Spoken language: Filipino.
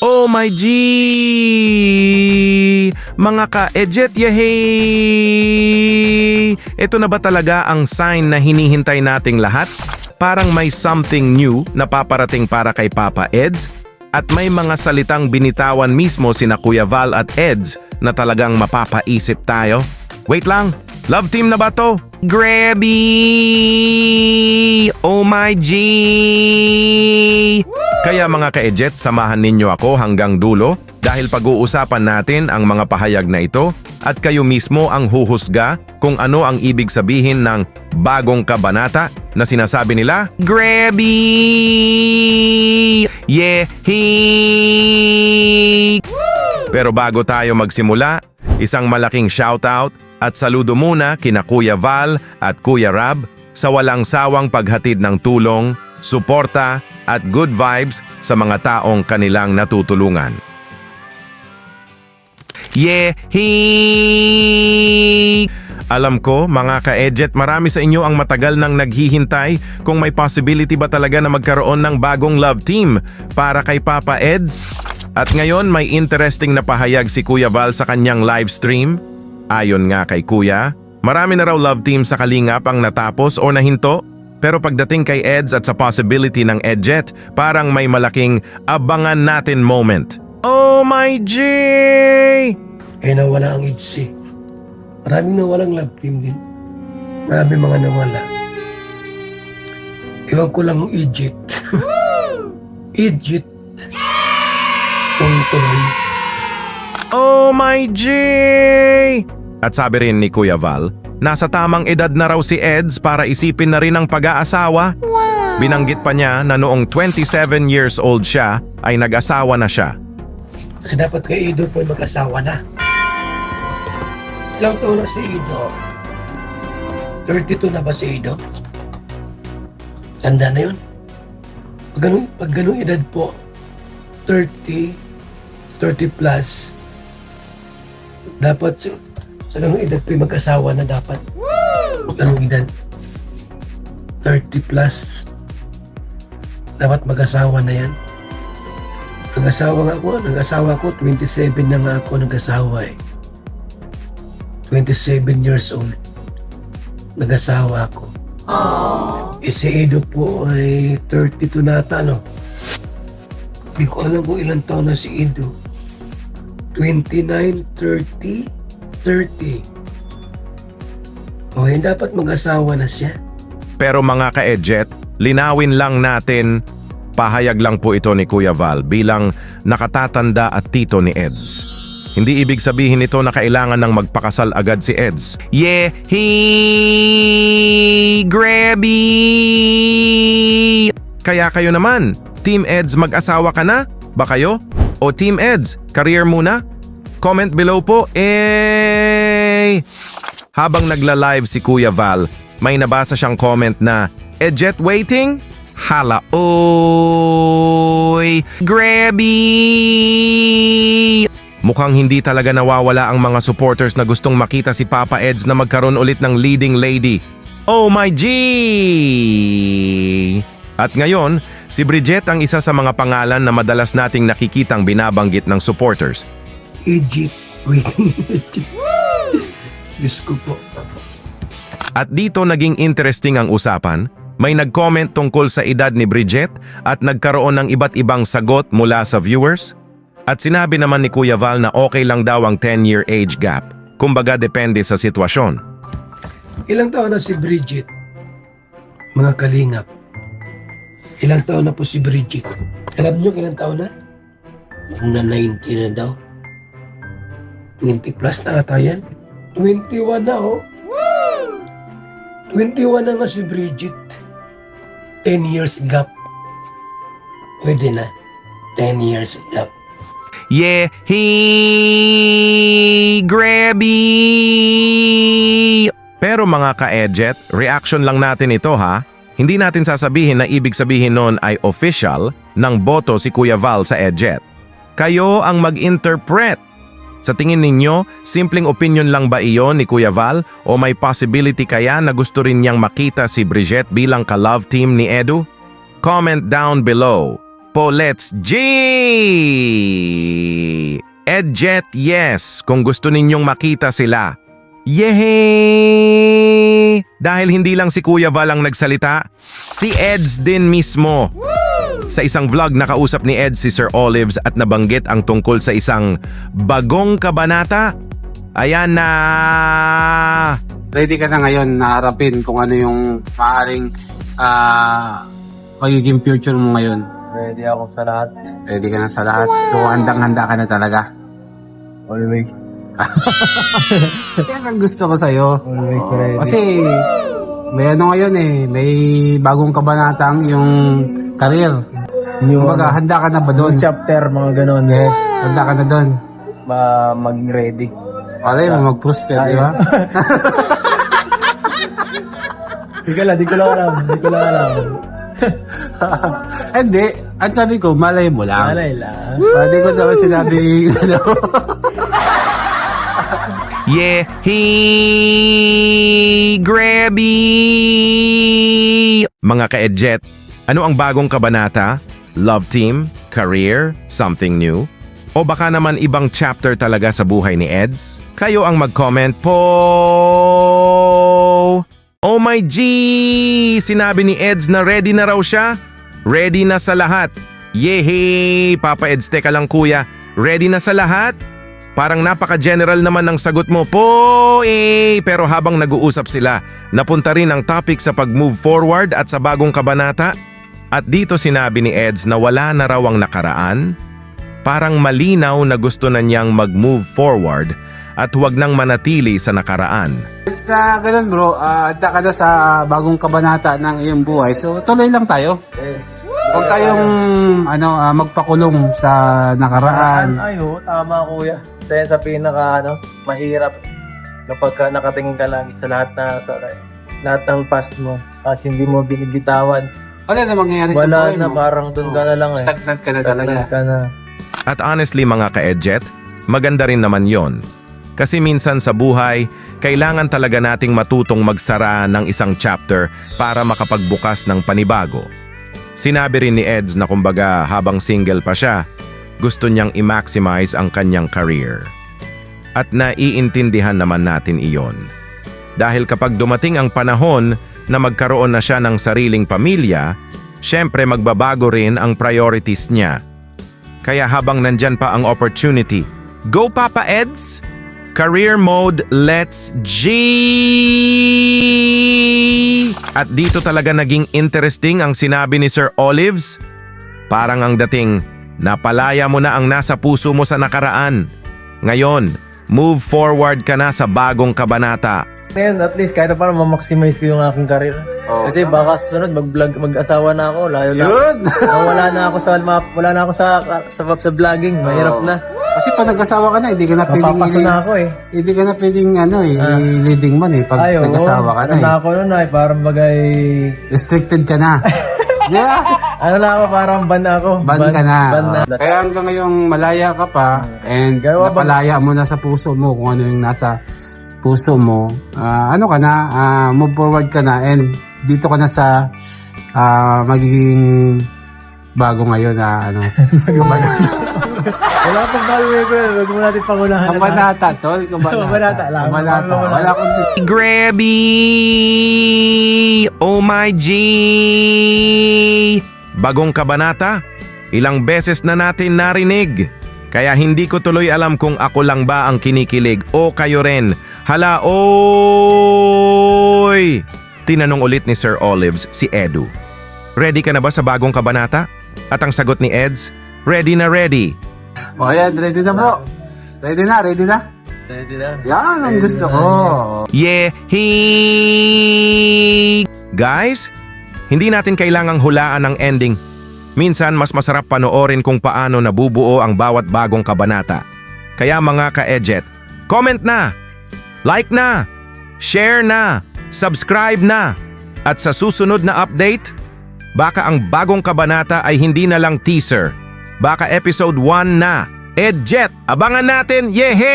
Oh my G! Mga ka-Edjet yahey! Ito na ba talaga ang sign na hinihintay nating lahat? Parang may something new na paparating para kay Papa Eds at may mga salitang binitawan mismo sina Kuya Val at Eds na talagang mapapaisip tayo. Wait lang, love team na ba to? Grabby! Oh my G! Kaya mga ka-Edjet, samahan ninyo ako hanggang dulo dahil pag-uusapan natin ang mga pahayag na ito at kayo mismo ang huhusga kung ano ang ibig sabihin ng bagong kabanata na sinasabi nila, Grabby! Yehey! Pero bago tayo magsimula, isang malaking shoutout at saludo muna kina Kuya Val at Kuya Rab sa walang sawang paghatid ng tulong, suporta at good vibes sa mga taong kanilang natutulungan. Yehey! Alam ko, mga ka-Edjet, marami sa inyo ang matagal nang naghihintay kung may possibility ba talaga na magkaroon ng bagong love team para kay Papa Eds. At ngayon may interesting na pahayag si Kuya Val sa kanyang live stream. Ayon nga kay Kuya, marami na raw love team sa Kalingap ang natapos o nahinto. Pero pagdating kay Eds at sa possibility ng Edjet, parang may malaking abangan natin moment. Oh my G! Nawala ang EDC. Maraming nawalang love team din. Maraming mga nawala. Ewan ko lang Egypt. Egypt. Kung tuloy. Oh my G! At sabi rin ni Kuya Val, nasa tamang edad na raw si Eds para isipin na rin ang pag-aasawa. Wow. Binanggit pa niya na noong 27 years old siya ay nag-asawa na siya. Kasi dapat kay Ido po ay mag-asawa na. Ilang taon na si Ido? 32 na ba si Ido? Tanda na yun. Pag ganung edad po, 30 plus, dapat sa ganung edad po ay mag-asawa na dapat. Ganung edad, 30 plus, dapat mag-asawa na yan. Nag-asawa ko, 27 na nga ako nag-asawa eh. 27 years old. Nag-asawa ako. Si Edo po ay 32 nata, no? Hindi ko alam kung ilang taon na si Edo. 29, 30, 30. Dapat mag-asawa na siya. Pero mga ka-Edjet, linawin lang natin, pahayag lang po ito ni Kuya Val bilang nakatatanda at tito ni Eds. Hindi ibig sabihin nito na kailangan ng magpakasal agad si Eds. Yehey! Grabby! Kaya kayo naman, Team Eds mag-asawa ka na? Ba kayo? O Team Eds, career muna? Comment below po. Habang nagla-live si Kuya Val, may nabasa siyang comment na, Edjet waiting? Hala, oy! Grabby! Mukhang hindi talaga nawawala ang mga supporters na gustong makita si Papa Eds na magkaroon ulit ng leading lady. Oh my G! At ngayon, si Bridget ang isa sa mga pangalan na madalas nating nakikitang binabanggit ng supporters. Egypt, waiting Egypt. Diyos ko po. At dito naging interesting ang usapan. May nag-comment tungkol sa edad ni Bridget at nagkaroon ng iba't ibang sagot mula sa viewers. At sinabi naman ni Kuya Val na okay lang daw ang 10-year age gap. Kumbaga depende sa sitwasyon. Ilang taon na si Bridget? Mga kalingap. Ilang taon na po si Bridget? Alam niyo ilang taon na? Na 90 na daw. 20 plus na ata yan. 21 na oh. 21 na nga si Bridget. 10 years gap. Pwede na. 10 years gap. Yehey! Grabby! Pero mga ka-Edjet, reaction lang natin ito ha. Hindi natin sasabihin na ibig sabihin nun ay official ng boto si Kuya Val sa Edjet. Kayo ang mag-interpret. Sa tingin ninyo, simpleng opinion lang ba iyon ni Kuya Val o may possibility kaya na gusto rin niyang makita si Bridget bilang ka-love team ni Edu? Comment down below. Po let's G! Edjet, yes, kung gusto ninyong makita sila. Yehey! Dahil hindi lang si Kuya Val ang nagsalita, si Eds din mismo. Sa isang vlog nakausap ni Eds si Sir Olives at nabanggit ang tungkol sa isang bagong kabanata. Ayan na! Ready ka na ngayon na harapin kung ano yung maaaring magiging future mo ngayon. Ready ako sa lahat. Ready ka na sa lahat. So, handang-handa ka na talaga. Always. Yan ang gusto ko sa'yo. Always ready. Kasi, may ano ngayon may bagong kabanatang yung career. Kumbaga, handa ka na ba doon? New chapter, mga ganon. Yes, handa ka na doon. Maging ready. Malay mo, mag-prosper, di ba? Di ko lang alam. Hindi, ang sabi ko, malay mo lang. Malay lang. Hindi ko naman sinabi, Yehey! Grabby! Mga ka-Edjet, ano ang bagong kabanata? Love team? Career? Something new? O baka naman ibang chapter talaga sa buhay ni Eds? Kayo ang mag-comment po! Oh my G! Sinabi ni Eds na ready na raw siya? Ready na sa lahat. Yehey! Papa Eds, teka lang kuya. Ready na sa lahat? Parang napaka-general naman ng sagot mo po eh. Pero habang nag-uusap sila, napunta rin ang topic sa pag-move forward at sa bagong kabanata. At dito sinabi ni Eds na wala na raw ang nakaraan. Parang malinaw na gusto na niyang mag-move forward at huwag nang manatili sa nakaraan. Basta ganun bro, handa ka na sa bagong kabanata ng iyong buhay. So tuloy lang tayo. Huwag tayong magpakulong sa nakaraan. Ay, oo, tama kuya. Isa yan sa mahirap kapag nakatingin ka lang sa lahat ng past mo. Kasi hindi mo binibitawan. Wala na mangyayari sa Wala buhay na, mo. parang doon ka na lang eh. Stagnant ka na talaga. Stagnant ka na. At honestly mga ka-Edjet, maganda rin naman yon. Kasi minsan sa buhay, kailangan talaga nating matutong magsara ng isang chapter para makapagbukas ng panibago. Sinabi rin ni Eds na kumbaga habang single pa siya, gusto niyang i-maximize ang kanyang career. At naiintindihan naman natin iyon. Dahil kapag dumating ang panahon na magkaroon na siya ng sariling pamilya, syempre magbabago rin ang priorities niya. Kaya habang nandyan pa ang opportunity, go Papa Eds! Career mode, let's G! At dito talaga naging interesting ang sinabi ni Sir Olives. Parang ang dating, napalaya mo na ang nasa puso mo sa nakaraan. Ngayon, move forward ka na sa bagong kabanata. Ngayon, at least kahit na parang ma-maximize ko yung aking career. Oo, Kasi baka susunod mag-asawa na ako, layo na. Yun! wala na ako sa vlogging, mahirap na. Kasi pag nag-asawa ka na, hindi ka na pwedeng Mapapaso na ako eh. hindi ka na pwedeng leading man pag Ay, oo. nag-asawa ka na Ano na ako nun parang bagay... Restricted ka na. Yeah! Ano na ako, parang ban na ako. Ban ka na. Ban na. Kaya hanggang ngayong malaya ka pa and Gawa ba- napalaya mo na sa puso mo kung ano yung nasa puso mo, move forward ka na and dito ka na sa magiging bago ngayon Wala pang value ko. Huwag mo natin pangunahan. kabanata, tol. Kabanata lang. Kabanata. Wala akong Grabby! Oh my G! Bagong kabanata? Ilang beses na natin narinig. Kaya hindi ko tuloy alam kung ako lang ba ang kinikilig o kayo rin. Hala, oy! Tinanong ulit ni Sir Olives si Edu. Ready ka na ba sa bagong kabanata? At ang sagot ni Eds, ready na ready. O yan, ready na bro. Ready na. Ready na. Yan ang gusto ko. Yehey! Guys, hindi natin kailangang hulaan ang ending. Minsan mas masarap panoorin kung paano nabubuo ang bawat bagong kabanata. Kaya mga ka-Edjet, comment na, like na, share na, subscribe na. At sa susunod na update, baka ang bagong kabanata ay hindi na lang teaser. Baka episode 1 na. Edjet, abangan natin! Yehey!